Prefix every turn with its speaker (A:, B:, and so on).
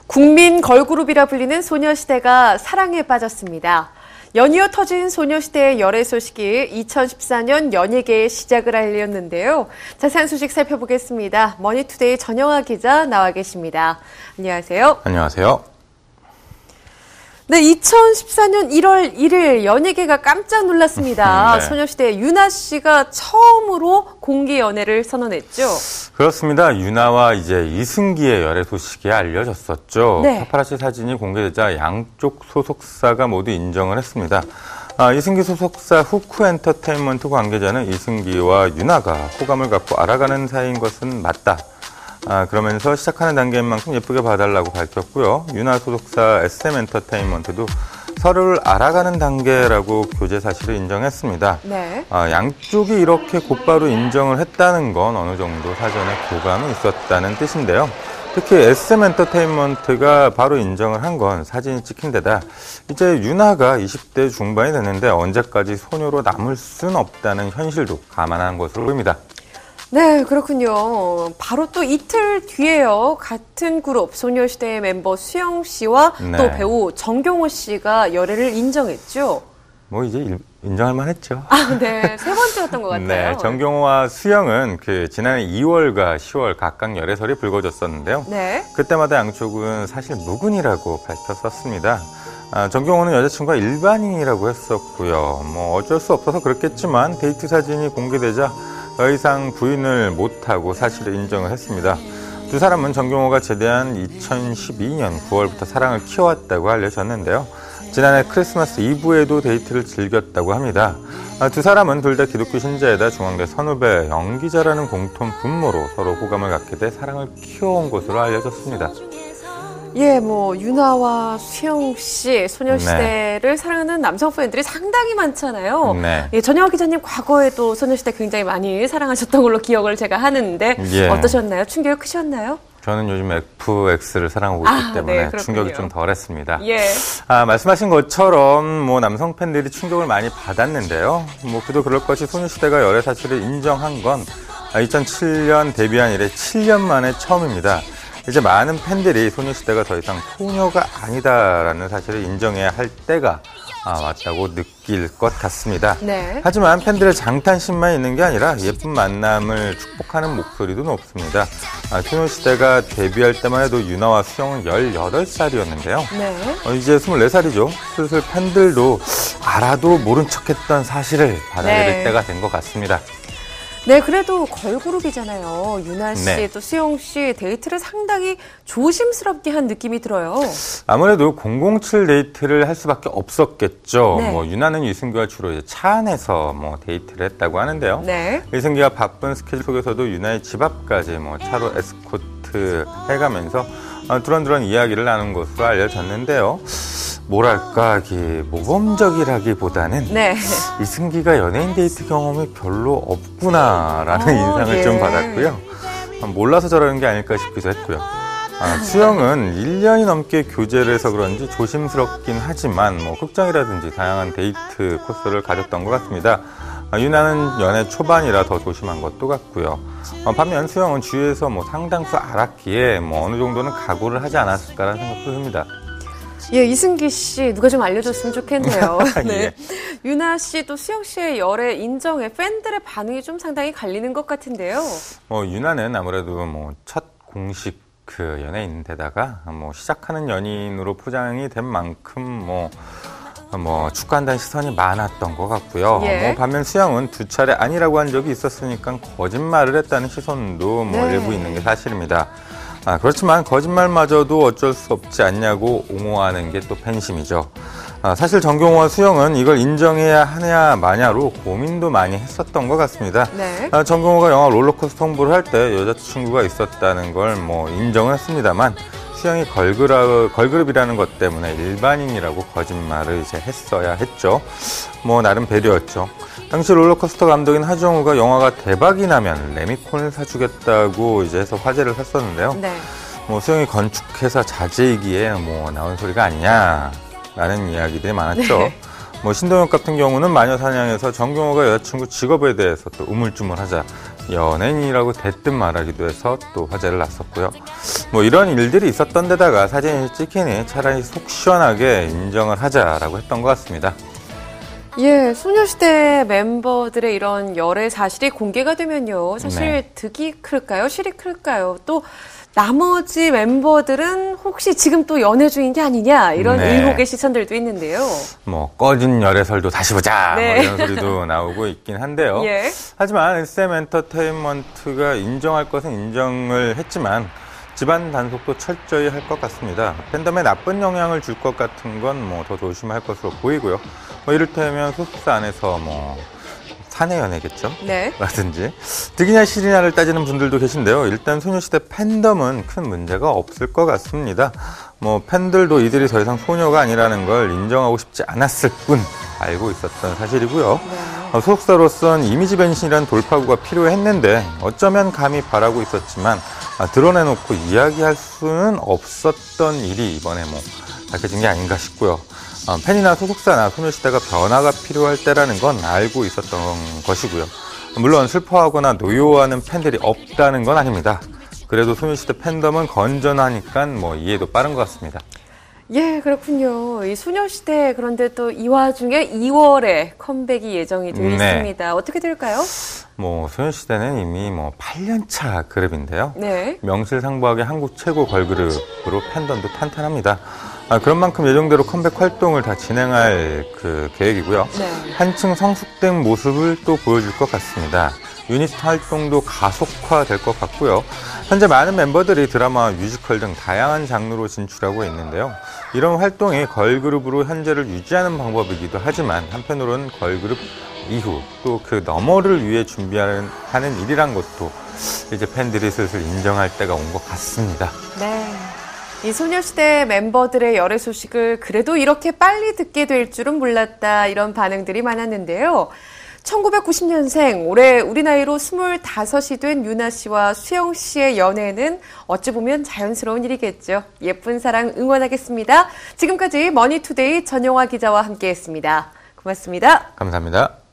A: 국민 걸그룹이라 불리는 소녀시대가 사랑에 빠졌습니다. 연이어 터진 소녀시대의 열애 소식이 2014년 연예계의 시작을 알렸는데요. 자세한 소식 살펴보겠습니다. 머니투데이 전영아 기자 나와 계십니다. 안녕하세요.
B: 안녕하세요.
A: 네, 2014년 1월 1일 연예계가 깜짝 놀랐습니다.
B: 네.
A: 소녀시대 유나 씨가 처음으로 공개 연애를 선언했죠.
B: 그렇습니다. 유나와 이제 이승기의 열애 소식이 알려졌었죠.
A: 네.
B: 파파라치 사진이 공개되자 양쪽 소속사가 모두 인정을 했습니다. 이승기 소속사 후쿠 엔터테인먼트 관계자는 이승기와 유나가 호감을 갖고 알아가는 사이인 것은 맞다. 그러면서 시작하는 단계인 만큼 예쁘게 봐달라고 밝혔고요. 유나 소속사 SM 엔터테인먼트도 서로를 알아가는 단계라고 교제 사실을 인정했습니다.
A: 네.
B: 양쪽이 이렇게 곧바로 인정을 했다는 건 어느 정도 사전에 교감이 있었다는 뜻인데요. 특히 SM 엔터테인먼트가 바로 인정을 한 건 사진이 찍힌 데다 이제 유나가 20대 중반이 됐는데 언제까지 소녀로 남을 순 없다는 현실도 감안한 것으로 보입니다.
A: 네, 그렇군요. 바로 또 이틀 뒤에요. 같은 그룹 소녀시대의 멤버 수영 씨와
B: 네.
A: 또 배우 정경호 씨가 열애를 인정했죠.
B: 뭐 이제 인정할 만했죠.
A: 네, 세 번째였던 것 같아요.
B: 네, 정경호와 수영은 지난해 2월과 10월 각각 열애설이 불거졌었는데요.
A: 네.
B: 그때마다 양쪽은 사실 무근이라고 밝혔었습니다. 정경호는 여자친구가 일반인이라고 했었고요. 뭐 어쩔 수 없어서 그렇겠지만 데이트 사진이 공개되자 더 이상 부인을 못하고 사실을 인정을 했습니다. 두 사람은 정경호가 제대한 2012년 9월부터 사랑을 키워왔다고 알려졌는데요. 지난해 크리스마스 이브에도 데이트를 즐겼다고 합니다. 두 사람은 둘 다 기독교 신자에다 중앙대 선후배 연기자라는 공통 분모로 서로 호감을 갖게 돼 사랑을 키워온 것으로 알려졌습니다.
A: 예, 유나와 수영 씨, 소녀시대를 사랑하는 남성 팬들이 상당히 많잖아요.
B: 네.
A: 예, 전영아 기자님 과거에도 소녀시대 굉장히 많이 사랑하셨던 걸로 기억을 제가 하는데
B: 예.
A: 어떠셨나요? 충격이 크셨나요?
B: 저는 요즘 FX를 사랑하고 있기 때문에
A: 네,
B: 충격이 좀 덜했습니다.
A: 예.
B: 말씀하신 것처럼 남성 팬들이 충격을 많이 받았는데요. 그도 그럴 것이 소녀시대가 열애 사실을 인정한 건 2007년 데뷔한 이래 7년 만에 처음입니다. 이제 많은 팬들이 소녀시대가 더 이상 소녀가 아니다라는 사실을 인정해야 할 때가 왔다고 느낄 것 같습니다.
A: 네.
B: 하지만 팬들의 장탄심만 있는 게 아니라 예쁜 만남을 축복하는 목소리도 높습니다. 소녀시대가 데뷔할 때만 해도 유나와 수영은 18살이었는데요.
A: 네.
B: 이제 24살이죠. 슬슬 팬들도 알아도 모른 척했던 사실을 받아들일
A: 네.
B: 때가 된 것 같습니다.
A: 네, 그래도 걸그룹이잖아요. 유나 씨,
B: 네.
A: 또 수영 씨 데이트를 상당히 조심스럽게 한 느낌이 들어요.
B: 아무래도 007 데이트를 할 수밖에 없었겠죠.
A: 네.
B: 유나는 이승기와 주로 이제 차 안에서 데이트를 했다고 하는데요.
A: 네.
B: 이승기가 바쁜 스케줄 속에서도 유나의 집 앞까지 차로 에스코트 해가면서 두런두런 이야기를 나눈 것으로 알려졌는데요. 뭐랄까, 모범적이라기보다는
A: 네.
B: 이승기가 연예인 데이트 경험이 별로 없구나라는 인상을
A: 예.
B: 좀 받았고요. 몰라서 저러는 게 아닐까 싶기도 했고요. 수영은 1년이 넘게 교제를 해서 그런지 조심스럽긴 하지만 극장이라든지 다양한 데이트 코스를 가졌던 것 같습니다. 유나는 연애 초반이라 더 조심한 것도 같고요. 반면 수영은 주위에서 상당수 알았기에 어느 정도는 각오를 하지 않았을까라는 생각도 듭니다.
A: 예, 이승기 씨 누가 좀 알려줬으면 좋겠네요. 네.
B: 예.
A: 유나 씨 또 수영 씨의 열애 인정에 팬들의 반응이 좀 상당히 갈리는 것 같은데요.
B: 유나는 아무래도 첫 공식 연예인데다가 시작하는 연인으로 포장이 된 만큼 축하한다는 시선이 많았던 것 같고요.
A: 예.
B: 반면 수영은 두 차례 아니라고 한 적이 있었으니까 거짓말을 했다는 시선도
A: 네.
B: 일부 있는 게 사실입니다. 그렇지만 거짓말마저도 어쩔 수 없지 않냐고 옹호하는 게 또 팬심이죠. 사실 정경호와 수영은 이걸 인정해야 하냐 마냐로 고민도 많이 했었던 것 같습니다.
A: 네.
B: 정경호가 영화 롤러코스터 홍보를 할 때 여자친구가 있었다는 걸 인정을 했습니다만 수영이 걸그룹이라는 것 때문에 일반인이라고 거짓말을 이제 했어야 했죠. 나름 배려였죠. 당시 롤러코스터 감독인 하정우가 영화가 대박이 나면 레미콘을 사주겠다고 이제 해서 화제를 샀었는데요.
A: 네.
B: 수영이 건축회사 자제이기에 나온 소리가 아니냐라는 이야기들이 많았죠.
A: 네.
B: 신동엽 같은 경우는 마녀사냥에서 정경호가 여자친구 직업에 대해서 또 우물쭈물하자 연예인이라고 대뜸 말하기도 해서 또 화제를 났었고요. 뭐 이런 일들이 있었던 데다가 사진이 찍히니 차라리 속 시원하게 인정을 하자라고 했던 것 같습니다.
A: 예, 소녀시대 멤버들의 이런 열애 사실이 공개가 되면요. 사실
B: 네.
A: 득이 클까요? 실이 클까요? 또 나머지 멤버들은 혹시 지금 또 연애 중인 게 아니냐 이런
B: 네.
A: 의혹의 시선들도 있는데요.
B: 뭐 꺼진 열애설도 다시 보자
A: 네.
B: 뭐 이런 소리도 나오고 있긴 한데요.
A: 예.
B: 하지만 SM 엔터테인먼트가 인정할 것은 인정을 했지만 집안 단속도 철저히 할 것 같습니다. 팬덤에 나쁜 영향을 줄 것 같은 건 뭐 더 조심할 것으로 보이고요. 뭐 이를테면 소속사 안에서 뭐 사내 연애겠죠?
A: 네.
B: 라든지 득이냐 실이냐를 따지는 분들도 계신데요. 일단 소녀시대 팬덤은 큰 문제가 없을 것 같습니다. 뭐 팬들도 이들이 더 이상 소녀가 아니라는 걸 인정하고 싶지 않았을 뿐 알고 있었던 사실이고요.
A: 네.
B: 소속사로선 이미지 변신이란 돌파구가 필요했는데 어쩌면 감히 바라고 있었지만 드러내놓고 이야기할 수는 없었던 일이 이번에 뭐 밝혀진 게 아닌가 싶고요. 팬이나 소속사나 소녀시대가 변화가 필요할 때라는 건 알고 있었던 것이고요. 물론 슬퍼하거나 노여워하는 팬들이 없다는 건 아닙니다. 그래도 소녀시대 팬덤은 건전하니까 뭐 이해도 빠른 것 같습니다.
A: 예, 그렇군요. 이 소녀시대 그런데 또 이 와중에 2월에 컴백이 예정이 되어
B: 네.
A: 있습니다. 어떻게 될까요?
B: 뭐 소녀시대는 이미 뭐 8년차 그룹인데요.
A: 네.
B: 명실상부하게 한국 최고 걸그룹으로 팬덤도 탄탄합니다. 그런 만큼 예정대로 컴백 활동을 다 진행할 계획이고요.
A: 네.
B: 한층 성숙된 모습을 또 보여줄 것 같습니다. 유닛 활동도 가속화될 것 같고요. 현재 많은 멤버들이 드라마와 뮤지컬 등 다양한 장르로 진출하고 있는데요. 이런 활동이 걸그룹으로 현재를 유지하는 방법이기도 하지만 한편으로는 걸그룹 이후 또 그 너머를 위해 준비하는 일이란 것도 이제 팬들이 슬슬 인정할 때가 온 것 같습니다.
A: 네. 이 소녀시대 멤버들의 열애 소식을 그래도 이렇게 빨리 듣게 될 줄은 몰랐다 이런 반응들이 많았는데요. 1990년생 올해 우리 나이로 25이 된 유나 씨와 수영 씨의 연애는 어찌 보면 자연스러운 일이겠죠. 예쁜 사랑 응원하겠습니다. 지금까지 머니투데이 전용화 기자와 함께했습니다. 고맙습니다.
B: 감사합니다.